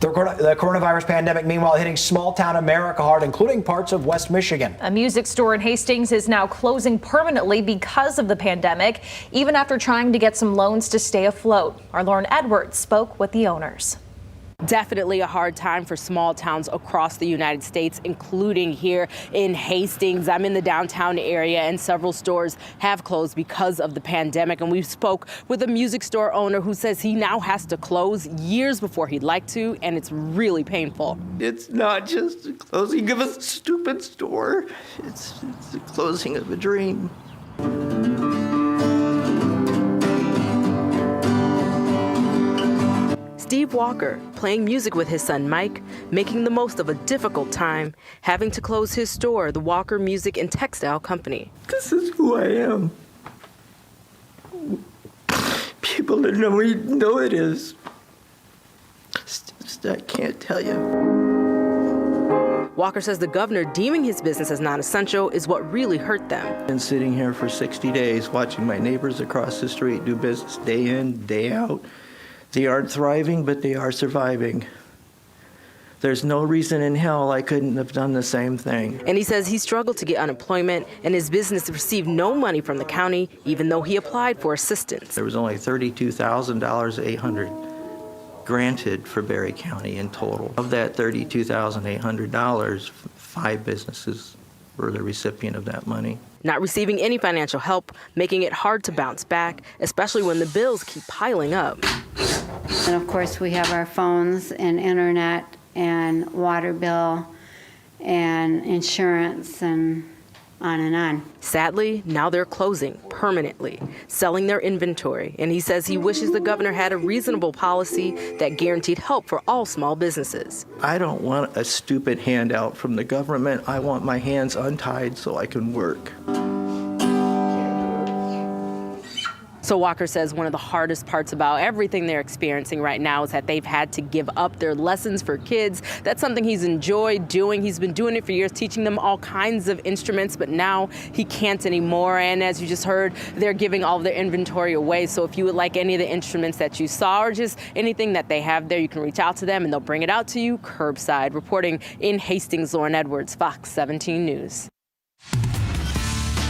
The coronavirus pandemic, meanwhile, hitting small-town America hard, including parts of West Michigan. A music store in Hastings is now closing permanently because of the pandemic, even after trying to get some loans to stay afloat. Our Lauren Edwards spoke with the owners. Definitely a hard time for small towns across the United States, including here in Hastings. I'm in the downtown area and several stores have closed because of the pandemic. And we spoke with a music store owner who says he now has to close years before he'd like to, and it's really painful. It's not just the closing of a stupid store. It's the closing of a dream. Steve Walker, playing music with his son Mike, making the most of a difficult time, having to close his store, the Walker Music and Textile Company. This is who I am. People that know me know it is. I can't tell you. Walker says the governor deeming his business as non-essential is what really hurt them. I've been sitting here for 60 days watching my neighbors across the street do business day in, day out. They aren't thriving, but they are surviving. There's no reason in hell I couldn't have done the same thing. And he says he struggled to get unemployment and his business received no money from the county, even though he applied for assistance. There was only $32,800 granted for Berry County in total. Of that $32,800, 5 businesses were the recipient of that money. Not receiving any financial help, making it hard to bounce back, especially when the bills keep piling up. And of course, we have our phones and internet and water bill and insurance and on and on. Sadly, now they're closing permanently, selling their inventory. And he says he wishes the governor had a reasonable policy that guaranteed help for all small businesses. I don't want a stupid handout from the government. I want my hands untied so I can work. So Walker says one of the hardest parts about everything they're experiencing right now is that they've had to give up their lessons for kids. That's something he's enjoyed doing. He's been doing it for years, teaching them all kinds of instruments, but now he can't anymore. And as you just heard, they're giving all of their inventory away. So if you would like any of the instruments that you saw or just anything that they have there, you can reach out to them and they'll bring it out to you curbside. Reporting in Hastings, Lauren Edwards, Fox 17 News.